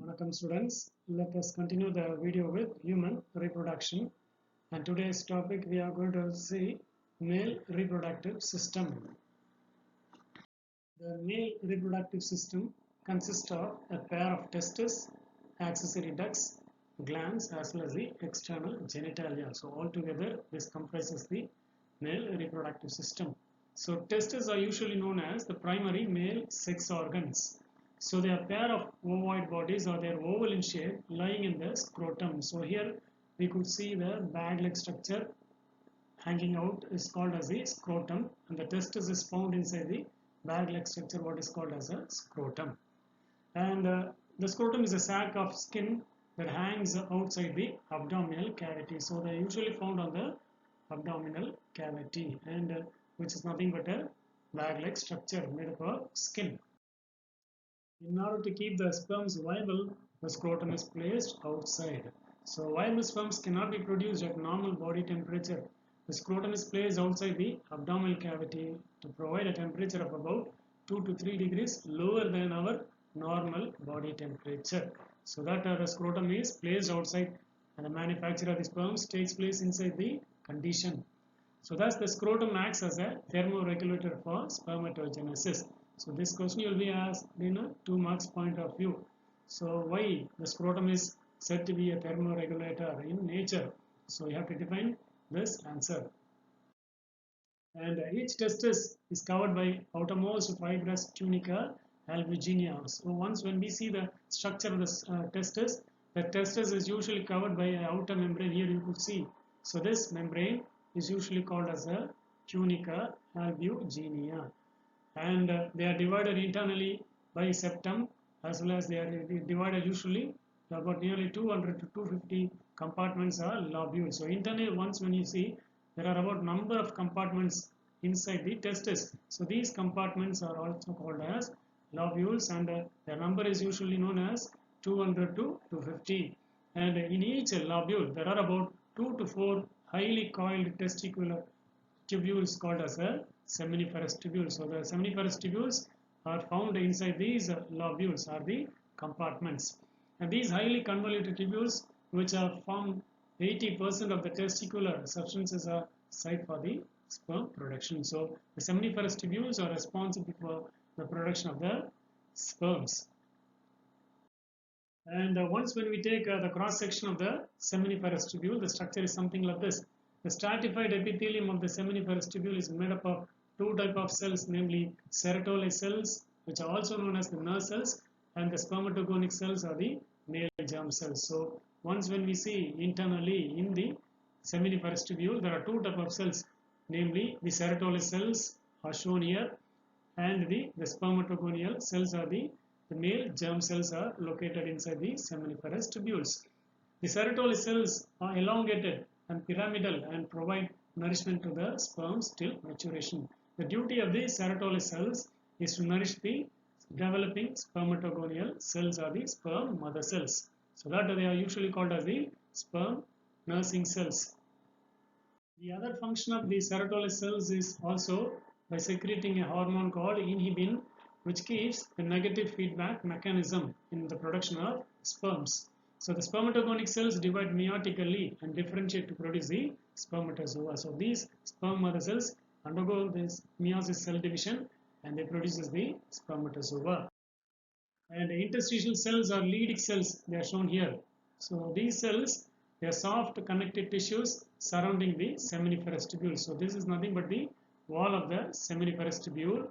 Welcome students, let us continue the video with human reproduction, and today's topic we are going to see male reproductive system. The male reproductive system consists of a pair of testes, accessory ducts, glands as well as the external genitalia. So altogether this comprises the male reproductive system. So testes are usually known as the primary male sex organs. So they are a pair of ovoid bodies or they are oval in shape lying in the scrotum. So here we could see the bag-like structure hanging out is called as the scrotum, and the testis is found inside the bag-like structure what is called as a scrotum. And the scrotum is a sac of skin that hangs outside the abdominal cavity. So they are usually found on the abdominal cavity, and which is nothing but a bag-like structure made up of skin. In order to keep the sperms viable, the scrotum is placed outside. So viable sperms cannot be produced at normal body temperature. The scrotum is placed outside the abdominal cavity to provide a temperature of about 2 to 3 degrees lower than our normal body temperature. So that the scrotum is placed outside and the manufacture of the sperms takes place inside the condition. So thus the scrotum acts as a thermoregulator for spermatogenesis. So this question will be asked in a 2 marks point of view. So why the scrotum is said to be a thermoregulator in nature? So you have to define this answer. And each testis is covered by outermost fibrous tunica albuginea. So once when we see the structure of the testis is usually covered by an outer membrane. Here you could see. So this membrane is usually called as a tunica albuginea. And they are divided internally by septum, as well as they are divided usually about nearly 200 to 250 compartments are lobules. So internally once when you see there are about number of compartments inside the testis. So these compartments are also called as lobules, and their number is usually known as 200 to 250. And in each lobule there are about 2 to 4 highly coiled testicular tubules called as a seminiferous tubules. So the seminiferous tubules are found inside these lobules are the compartments. And these highly convoluted tubules, which are formed 80% of the testicular substances, are site for the sperm production. So the seminiferous tubules are responsible for the production of the sperms. And once when we take the cross section of the seminiferous tubule, the structure is something like this. The stratified epithelium of the seminiferous tubule is made up of two types of cells, namely ceratolase cells, which are also known as the nerve cells, and the spermatogonic cells are the male germ cells. So once when we see internally in the seminiferous tubule, there are two types of cells, namely the ceratolase cells are shown here, and the spermatogonial cells are the male germ cells are located inside the seminiferous tubules. The ceratolase cells are elongated and pyramidal and provide nourishment to the sperms till maturation. The duty of the ceratolase cells is to nourish the developing spermatogonial cells or the sperm mother cells. So that they are usually called as the sperm nursing cells. The other function of the ceratolase cells is also by secreting a hormone called inhibin, which keeps the negative feedback mechanism in the production of sperms. So the spermatogonic cells divide meiotically and differentiate to produce the spermatozoa. So these sperm mother cells undergo this meiosis cell division and they produce the spermatozoa. And interstitial cells are Leydig cells, they are shown here. So these cells, they are soft connective tissues surrounding the seminiferous tubule. So this is nothing but the wall of the seminiferous tubule.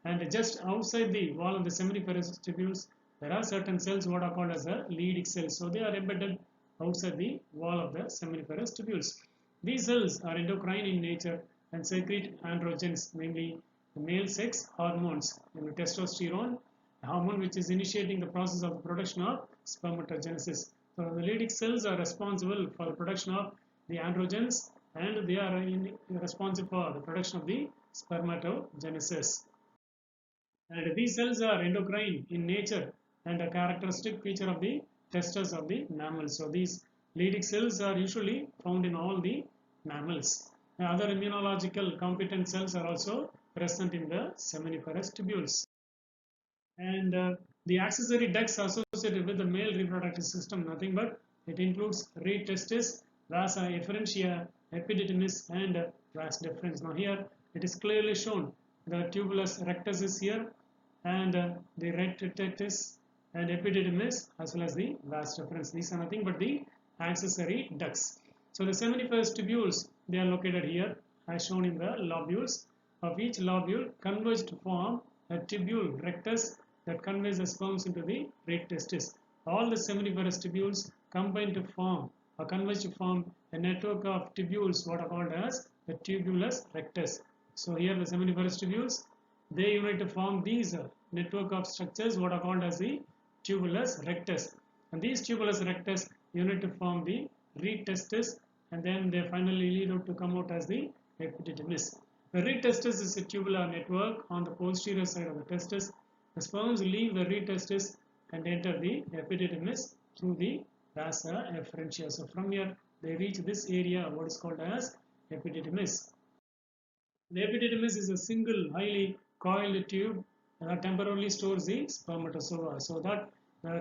And just outside the wall of the seminiferous tubules, there are certain cells what are called as the Leydig cells. So they are embedded outside the wall of the seminiferous tubules. These cells are endocrine in nature and secrete androgens, namely the male sex hormones, testosterone, a hormone which is initiating the process of the production of spermatogenesis. So the Leydig cells are responsible for the production of the androgens, and they are responsible for the production of the spermatogenesis. And these cells are endocrine in nature and a characteristic feature of the testes of the mammals. So these Leydig cells are usually found in all the mammals. Other immunological competent cells are also present in the seminiferous tubules. And The accessory ducts associated with the male reproductive system, nothing but it includes reed testis, vasa efferentia, epididymis, and vas deferens. Now here it is clearly shown the tubulus rectus is here, and the reed testis and epididymis as well as the vas deferens. These are nothing but the accessory ducts. So the seminiferous tubules, they are located here as shown in the lobules. Of each lobule converge to form a tubule rectus that conveys the sperms into the reed testis. All the seminiferous tubules combine to form or converge to form a network of tubules what are called as the tubulus rectus. So here the seminiferous tubules, they unite to form these network of structures what are called as the tubulus rectus. And these tubulus rectus unite to form the reed testis, and then they finally lead out to come out as the epididymis. The reed testis is a tubular network on the posterior side of the testis. The sperms leave the reed testis and enter the epididymis through the vasa efferentia. So from here they reach this area what is called as epididymis. The epididymis is a single highly coiled tube that temporarily stores the spermatozoa. So that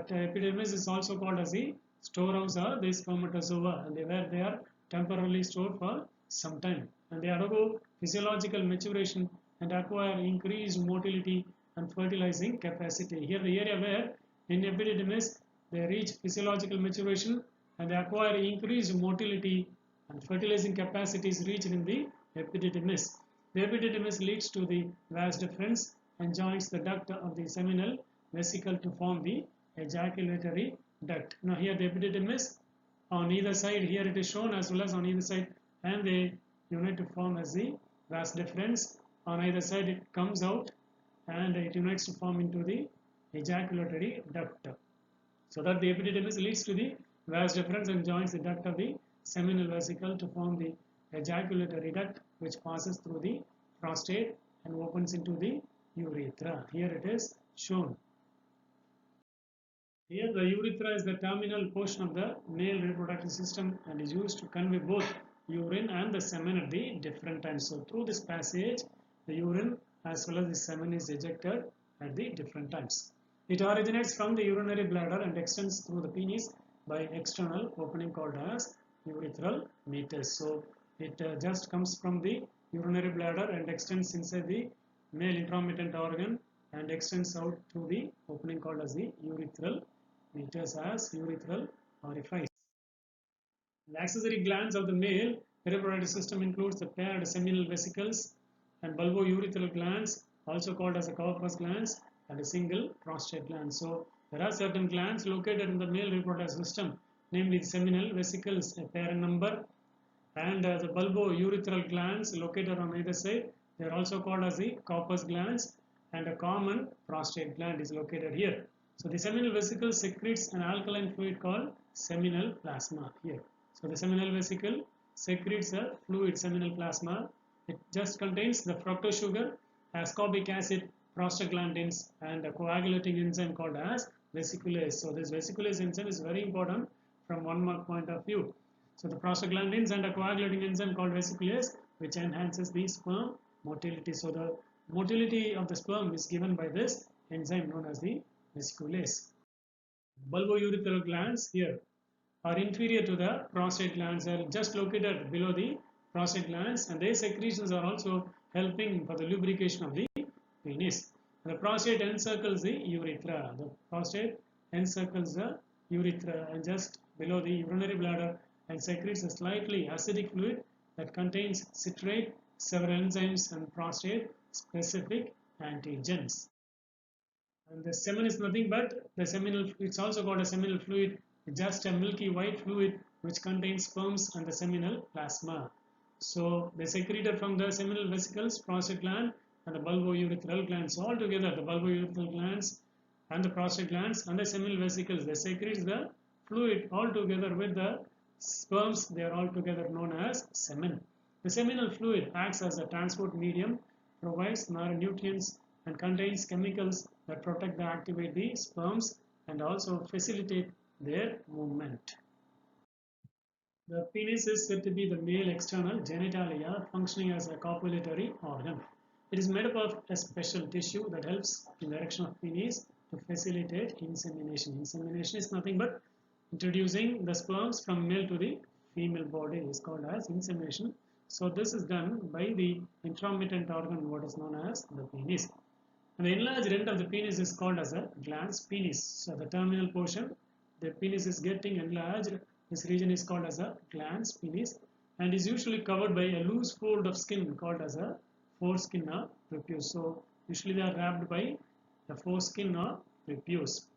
epididymis is also called as the storehouse of the spermatozoa, and where they are temporarily stored for some time, and they undergo physiological maturation and acquire increased motility and fertilizing capacity. Here the area where in epididymis they reach physiological maturation and they acquire increased motility and fertilizing capacity is reached in the epididymis. The epididymis leads to the vas deferens and joins the duct of the seminal vesicle to form the ejaculatory duct. Now here the epididymis on either side, here it is shown as well as on either side, and they unite to form as the vas deferens. On either side it comes out and it unites to form into the ejaculatory duct. So that the epididymis leads to the vas deferens and joins the duct of the seminal vesicle to form the ejaculatory duct, which passes through the prostate and opens into the urethra. Here it is shown. Here the urethra is the terminal portion of the male reproductive system and is used to convey both urine and the semen at the different times. So through this passage, the urine as well as the semen is ejected at the different times. It originates from the urinary bladder and extends through the penis by external opening called as urethral meatus. So it just comes from the urinary bladder and extends inside the male intromittent organ and extends out through the opening called as the urethral meatus as urethral orifice. The accessory glands of the male reproductive system includes the paired seminal vesicles and bulbourethral glands, also called as the corpus glands, and a single prostate gland. So there are certain glands located in the male reproductive system, namely the seminal vesicles, a pair in number, and the bulbourethral glands located on either side. They are also called as the corpus glands, and a common prostate gland is located here. So the seminal vesicle secretes an alkaline fluid called seminal plasma here. So the seminal vesicle secretes a fluid, seminal plasma. It just contains the fructose sugar, ascorbic acid, prostaglandins, and a coagulating enzyme called as vesiculase. So this vesiculase enzyme is very important from 1 mark point of view. So the prostaglandins and a coagulating enzyme called vesiculase, which enhances the sperm motility. So the motility of the sperm is given by this enzyme known as the vesiculase. Bulbourethral glands here are inferior to the prostate glands, are just located below the prostate glands, and their secretions are also helping for the lubrication of the penis. The prostate encircles the urethra. The prostate encircles the urethra and just below the urinary bladder and secretes a slightly acidic fluid that contains citrate, several enzymes, and prostate-specific antigens. And the semen is nothing but the seminal, it's also called a seminal fluid, just a milky white fluid which contains sperms and the seminal plasma. So they secreted from the seminal vesicles, prostate gland, and the bulbourethral glands. So all together, the bulbourethral glands and the prostate glands and the seminal vesicles, they secrete the fluid all together with the sperms. They are all together known as semen. The seminal fluid acts as a transport medium, provides nutrients, and contains chemicals that protect and activate the sperms and also facilitate their movement. The penis is said to be the male external genitalia functioning as a copulatory organ. It is made up of a special tissue that helps in the erection of penis to facilitate insemination. Insemination is nothing but introducing the sperms from male to the female body is called as insemination. So this is done by the intromittent organ, what is known as the penis. And the enlarged end of the penis is called as a glans penis. So the terminal portion, the penis is getting enlarged. This region is called as a glans penis and is usually covered by a loose fold of skin called as a foreskin or prepuce. So usually they are wrapped by the foreskin or prepuce.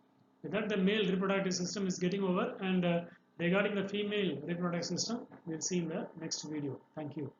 With that, the male reproductive system is getting over, and regarding the female reproductive system, we'll see in the next video. Thank you.